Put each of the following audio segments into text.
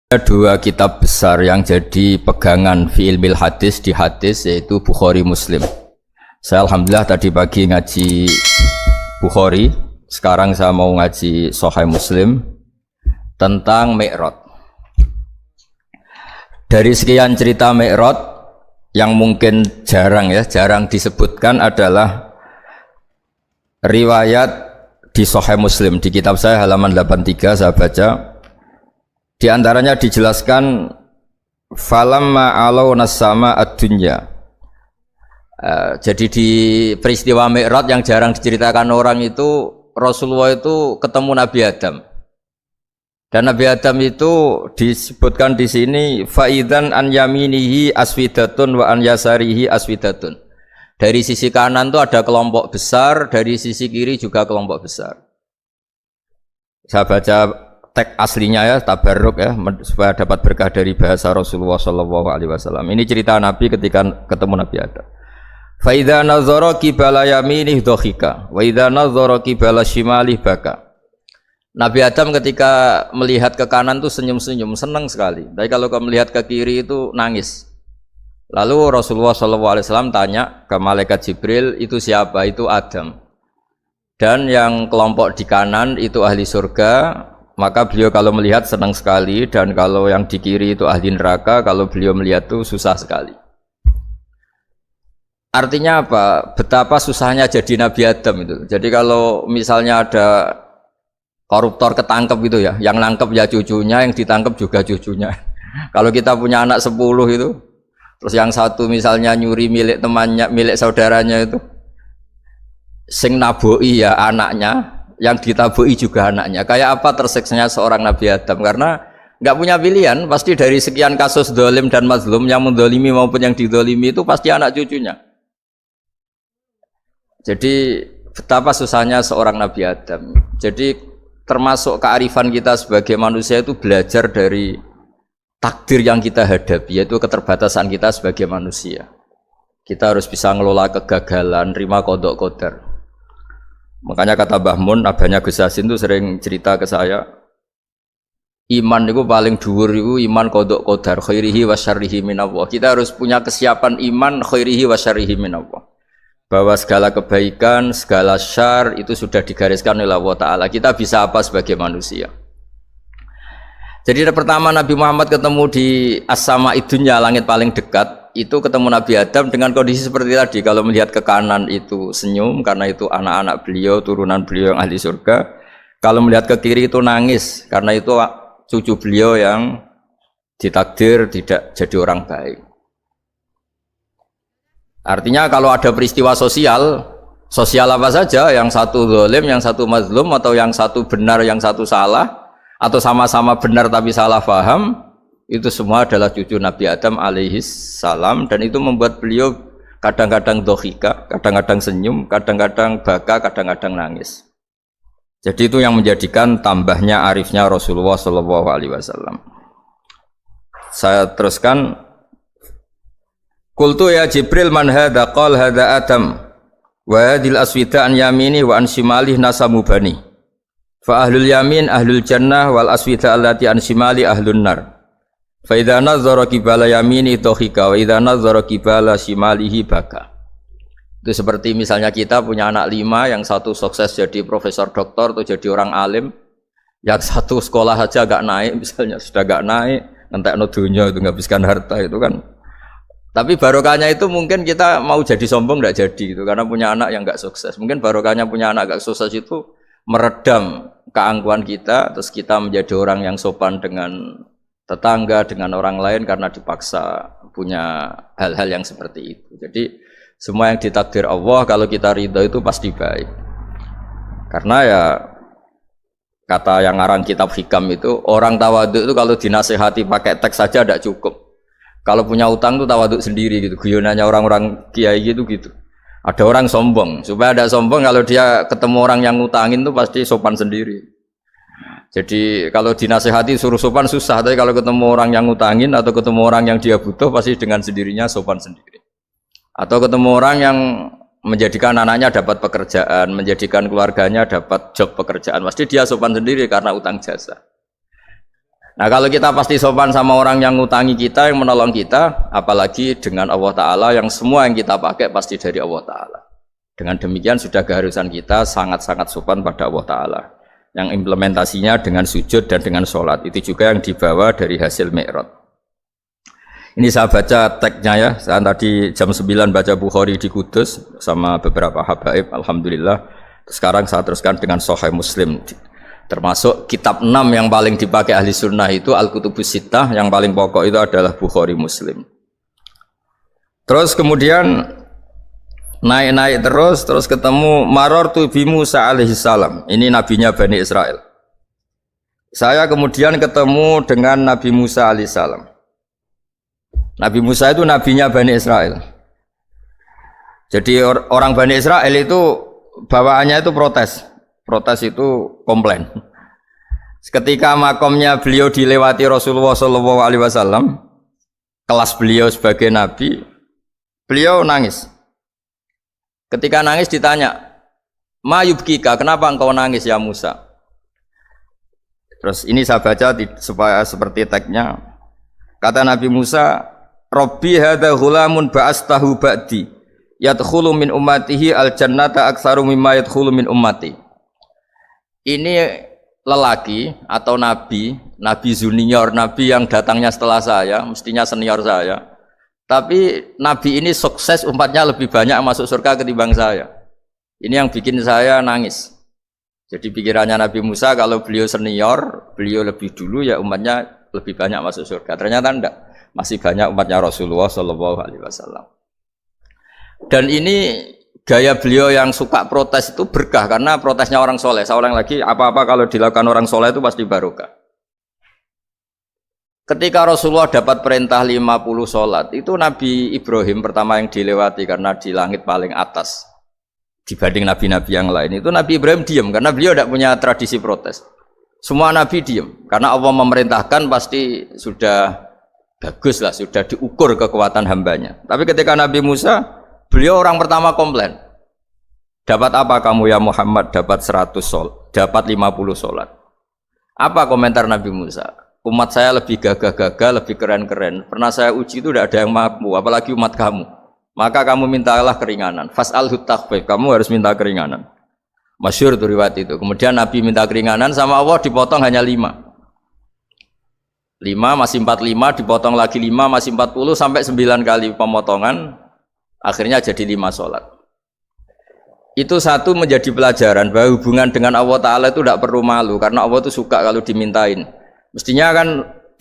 Ada dua kitab besar yang jadi pegangan fi ilmil hadis di hadis, yaitu Bukhari Muslim. Saya alhamdulillah tadi pagi ngaji Bukhari, sekarang saya mau ngaji Sahih Muslim tentang Mi'raj. Dari sekian cerita Mi'raj yang mungkin jarang disebutkan adalah riwayat di Sahih Muslim. Di kitab saya halaman 83 saya baca. Di antaranya dijelaskan falamma alawna sama ad-dunya. Jadi di peristiwa Mi'raj yang jarang diceritakan orang itu, Rasulullah itu ketemu Nabi Adam. Dan Nabi Adam itu disebutkan di sini faidan an yaminihi aswidatun wa an yasarihi aswidatun. Dari sisi kanan itu ada kelompok besar, dari sisi kiri juga kelompok besar. Saya baca teks aslinya ya, tabarruk ya, supaya dapat berkah dari bahasa Rasulullah SAW. Ini cerita Nabi ketika ketemu Nabi Adam. Fa idza nazara qibala yaminih dhakhika wa idza nazara qibala shimalih baka. Nabi Adam ketika melihat ke kanan itu senyum-senyum, senang sekali. Tapi kalau melihat ke kiri itu nangis. Lalu Rasulullah SAW tanya ke malaikat Jibril, itu siapa? Itu Adam. Dan yang kelompok di kanan itu ahli surga. Maka beliau kalau melihat senang sekali, dan kalau yang di kiri itu ahli neraka, kalau beliau melihat itu susah sekali. Artinya apa? Betapa susahnya jadi Nabi Adam itu. Jadi kalau misalnya ada koruptor ketangkep gitu ya, yang nangkep ya cucunya, yang ditangkep juga cucunya. Kalau kita punya anak 10 itu, terus yang satu misalnya nyuri milik temannya, milik saudaranya itu, sing naboi ya anaknya, yang ditabui juga anaknya. Kayak apa tersiksanya seorang Nabi Adam? Karena nggak punya pilihan, pasti dari sekian kasus dolim dan mazlum, yang mendolimi maupun yang didolimi itu pasti anak cucunya. Jadi betapa susahnya seorang Nabi Adam. Jadi termasuk kearifan kita sebagai manusia itu belajar dari takdir yang kita hadapi, yaitu keterbatasan kita sebagai manusia. Kita harus bisa ngelola kegagalan, terima qadha qadar. Makanya kata Mbah Mun, abahnya Gus Yasin itu sering cerita ke saya, iman itu paling dhuwur itu iman qadha qadar, khairihi wa syarrihi minallah. Kita harus punya kesiapan iman khairihi wa syarrihi minallah. Bahwa segala kebaikan, segala syar itu sudah digariskan oleh Allah Ta'ala. Kita bisa apa sebagai manusia? Jadi pertama Nabi Muhammad ketemu di as-sama'id dunya, langit paling dekat, itu ketemu Nabi Adam dengan kondisi seperti tadi. Kalau melihat ke kanan itu senyum, karena itu anak-anak beliau, turunan beliau yang ahli surga. Kalau melihat ke kiri itu nangis, karena itu cucu beliau yang ditakdir tidak jadi orang baik. Artinya kalau ada peristiwa sosial apa saja, yang satu zalim, yang satu mazlum, atau yang satu benar, yang satu salah, atau sama-sama benar tapi salah paham, itu semua adalah cucu Nabi Adam alaihi salam, dan itu membuat beliau kadang-kadang dohika, kadang-kadang senyum, kadang-kadang baka, kadang-kadang nangis. Jadi itu yang menjadikan tambahnya arifnya Rasulullah SAW. Saya teruskan. Qultu ya Jibril man hadha? Qal hadha Adam wa hadhil aswida an yamini wa an shimali nasamu bani fa ahlul yamin ahlul jannah wal aswida allati an shimali ahlun nar fa idza nazara qibala yamini dhahika wa idza nazara qibala shimalihi baka. Itu seperti misalnya kita punya anak 5, yang satu sukses jadi profesor doktor atau jadi orang alim, yang satu sekolah saja agak naik, misalnya sudah agak naik, ngentekno dunya itu nghabiskan harta itu kan. Tapi barokahnya itu mungkin kita mau jadi sombong tidak jadi gitu, karena punya anak yang nggak sukses. Mungkin barokahnya punya anak nggak sukses itu meredam keangkuhan kita, terus kita menjadi orang yang sopan dengan tetangga, dengan orang lain karena dipaksa punya hal-hal yang seperti itu. Jadi semua yang ditakdir Allah kalau kita ridho itu pasti baik. Karena ya kata yang ngarang kitab hikam itu, orang tawadhu itu kalau dinasihati pakai teks saja tidak cukup. Kalau punya utang tuh tawaduk sendiri gitu, guyonannya orang-orang kiai gitu. Ada orang sombong, supaya ada sombong kalau dia ketemu orang yang ngutangin tuh pasti sopan sendiri. Jadi kalau dinasehati suruh sopan susah, tapi kalau ketemu orang yang ngutangin atau ketemu orang yang dia butuh pasti dengan sendirinya sopan sendiri. Atau ketemu orang yang menjadikan anaknya dapat pekerjaan, menjadikan keluarganya dapat job pekerjaan, pasti dia sopan sendiri karena utang jasa. Nah kalau kita pasti sopan sama orang yang ngutangi kita, yang menolong kita, apalagi dengan Allah Ta'ala yang semua yang kita pakai pasti dari Allah Ta'ala. Dengan demikian sudah keharusan kita sangat-sangat sopan pada Allah Ta'ala. Yang implementasinya dengan sujud dan dengan sholat. Itu juga yang dibawa dari hasil Mi'raj. Ini saya baca teksnya ya, saya tadi jam 9 baca Bukhari di Kudus sama beberapa habaib, Alhamdulillah. Sekarang saya teruskan dengan Sahih Muslim. Termasuk kitab 6 yang paling dipakai ahli sunnah itu Al-Kutubus Sittah, yang paling pokok itu adalah Bukhari Muslim. Terus kemudian naik-naik terus ketemu Marartu bi Musa alaihi salam. Ini nabinya Bani Israel. Saya kemudian ketemu dengan Nabi Musa alaihi salam. Nabi Musa itu nabinya Bani Israel. Jadi orang Bani Israel itu bawaannya itu protes. Protes itu komplain. Ketika makomnya beliau dilewati Rasulullah SAW, kelas beliau sebagai nabi, beliau nangis. Ketika nangis ditanya, "Ma yubkika, kenapa engkau nangis ya Musa?" Terus ini saya baca supaya seperti teksnya. Kata Nabi Musa, Rabbi hadza ghulamun ba'astahu ba'di yadkhulu min ummatihi al-jannata aktsaru mimma yadkhulu min ummati. Ini lelaki atau nabi junior, nabi yang datangnya setelah saya, mestinya senior saya. Tapi nabi ini sukses, umatnya lebih banyak masuk surga ketimbang saya. Ini yang bikin saya nangis. Jadi pikirannya Nabi Musa kalau beliau senior, beliau lebih dulu ya umatnya lebih banyak masuk surga. Ternyata enggak. Masih banyak umatnya Rasulullah SAW. Dan ini gaya beliau yang suka protes itu berkah karena protesnya orang soleh. Saya ulang lagi, apa-apa kalau dilakukan orang soleh itu pasti barokah. Ketika Rasulullah dapat perintah 50 sholat, itu Nabi Ibrahim pertama yang dilewati karena di langit paling atas dibanding nabi-nabi yang lain. Itu Nabi Ibrahim diam karena beliau tidak punya tradisi protes. Semua nabi diam karena Allah memerintahkan pasti sudah bagus lah, sudah diukur kekuatan hambanya. Tapi ketika Nabi Musa, beliau orang pertama komplain. Dapat apa kamu ya Muhammad? Dapat 100 sholat, dapat 50 sholat. Apa komentar Nabi Musa? Umat saya lebih gagah-gagah, lebih keren-keren. Pernah saya uji itu tidak ada yang mampu, apalagi umat kamu. Maka kamu mintalah keringanan. Fas'alhu takhfif, kamu harus minta keringanan. Masyhur itu riwayat itu. Kemudian Nabi minta keringanan sama Allah dipotong hanya 5. 5 masih 45, dipotong lagi 5 masih 40 sampai 9 kali pemotongan, akhirnya jadi 5 sholat. Itu satu menjadi pelajaran bahwa hubungan dengan Allah Ta'ala itu tidak perlu malu, karena Allah itu suka kalau dimintain. Mestinya kan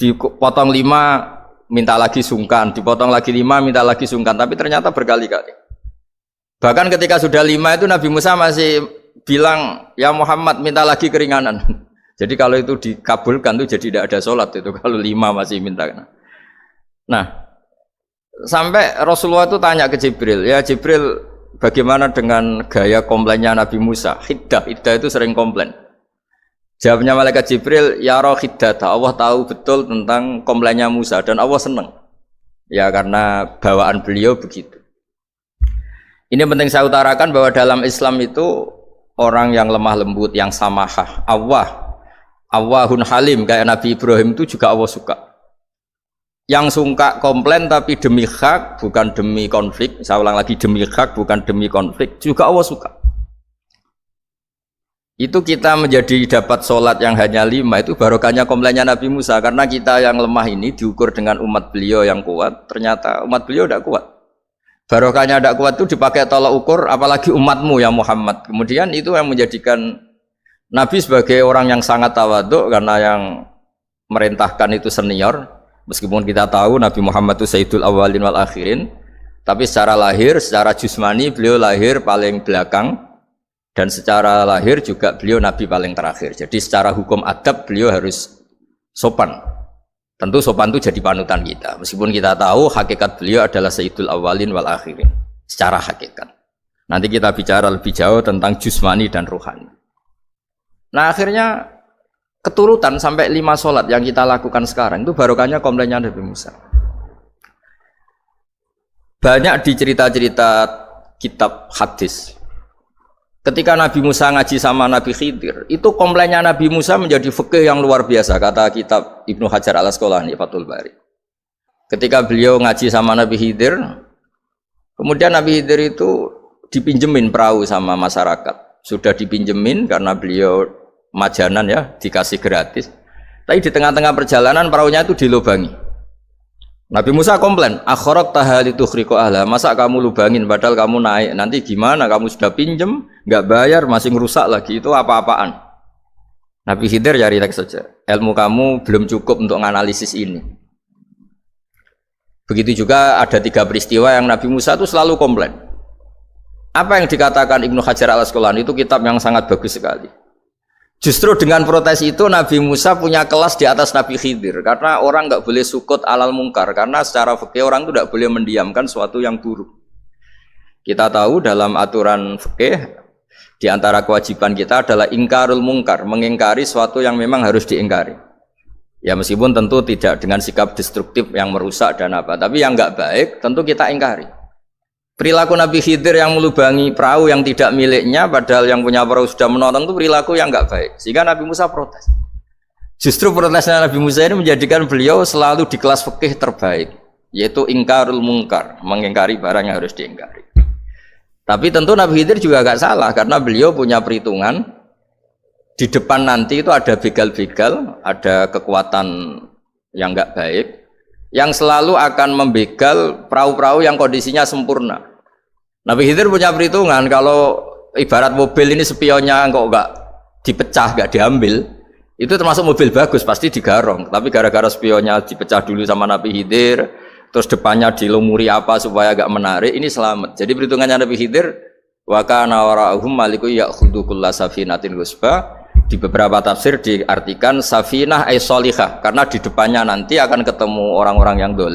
dipotong 5 minta lagi sungkan, dipotong lagi 5 minta lagi sungkan, tapi ternyata berkali-kali. Bahkan ketika sudah 5 itu Nabi Musa masih bilang, ya Muhammad minta lagi keringanan. Jadi kalau itu dikabulkan itu jadi tidak ada sholat itu kalau 5 masih minta. Nah, sampai Rasulullah itu tanya ke Jibril, ya Jibril bagaimana dengan gaya komplainnya Nabi Musa? Hiddah itu sering komplain. Jawabnya malaikat Jibril, ya roh hiddata, Allah tahu betul tentang komplainnya Musa dan Allah senang. Ya karena bawaan beliau begitu. Ini penting saya utarakan bahwa dalam Islam itu orang yang lemah lembut, yang samahah, Awwahun halim kayak Nabi Ibrahim itu juga Allah suka. Yang suka komplain tapi demi hak bukan demi konflik. Saya ulang lagi, demi hak bukan demi konflik juga Allah suka. Itu kita menjadi dapat sholat yang hanya 5 itu barokahnya komplainnya Nabi Musa. Karena kita yang lemah ini diukur dengan umat beliau yang kuat, ternyata umat beliau tidak kuat. Barokahnya tidak kuat itu dipakai tolak ukur, apalagi umatmu ya Muhammad. Kemudian itu yang menjadikan Nabi sebagai orang yang sangat tawaduk karena yang merintahkan itu senior. Meskipun kita tahu Nabi Muhammad itu Sayyidul Awwalin wal Akhirin, tapi secara lahir, secara jusmani beliau lahir paling belakang, dan secara lahir juga beliau Nabi paling terakhir. Jadi secara hukum adab beliau harus sopan. Tentu sopan itu jadi panutan kita. Meskipun kita tahu hakikat beliau adalah Sayyidul Awwalin wal Akhirin secara hakikat. Nanti kita bicara lebih jauh tentang jusmani dan ruhani. Nah akhirnya keturutan sampai 5 sholat yang kita lakukan sekarang itu barokahnya komplainnya Nabi Musa. Banyak di cerita-cerita kitab hadis Ketika Nabi Musa ngaji sama Nabi Khidir, itu komplainnya Nabi Musa menjadi fikih yang luar biasa, kata kitab Ibnu Hajar al-Asqalani Fathul Bari. Ketika beliau ngaji sama Nabi Khidir, kemudian Nabi Khidir itu dipinjemin perahu sama masyarakat. Sudah dipinjemin karena beliau majanan ya, dikasih gratis. Tapi di tengah-tengah perjalanan perahunya itu dilubangi. Nabi Musa komplain, akhirat tahali tukhriqo ahla, masa kamu lubangin padahal kamu naik, nanti gimana, kamu sudah pinjem, nggak bayar, masih ngerusak lagi, itu apa-apaan. Nabi Khidir ya relax saja, ilmu kamu belum cukup untuk menganalisis ini. Begitu juga ada 3 peristiwa yang Nabi Musa itu selalu komplain. Apa yang dikatakan Ibnu Hajar al-Asqalani itu kitab yang sangat bagus sekali. Justru dengan protes itu Nabi Musa punya kelas di atas Nabi Khidir, karena orang nggak boleh sukut alal mungkar, karena secara fikih orang itu tidak boleh mendiamkan sesuatu yang buruk. Kita tahu dalam aturan fikih di antara kewajiban kita adalah ingkarul mungkar, mengingkari sesuatu yang memang harus diingkari. Ya meskipun tentu tidak dengan sikap destruktif yang merusak dan apa, tapi yang nggak baik tentu kita ingkari. Perilaku Nabi Khidir yang melubangi perahu yang tidak miliknya, padahal yang punya perahu sudah menonton, itu perilaku yang nggak baik. Sehingga Nabi Musa protes. Justru protesnya Nabi Musa ini menjadikan beliau selalu di kelas fikih terbaik, yaitu ingkarul mungkar, mengingkari barang yang harus diingkari. Tapi tentu Nabi Khidir juga nggak salah, karena beliau punya perhitungan di depan nanti itu ada begal-begal, ada kekuatan yang nggak baik, yang selalu akan membegal perahu-perahu yang kondisinya sempurna. Nabi Khidir punya perhitungan, kalau ibarat mobil ini spionnya kok nggak dipecah, nggak diambil, itu termasuk mobil bagus, pasti digarong. Tapi gara-gara spionnya dipecah dulu sama Nabi Khidir, terus depannya dilumuri apa supaya agak menarik, ini selamat. Jadi perhitungannya Nabi Khidir, wa kana wara'uhum maliku ya'khudhu kulla safinatin ghusba. Di beberapa tafsir diartikan safinah ay sholihah, karena di depannya nanti akan ketemu orang-orang yang dolim.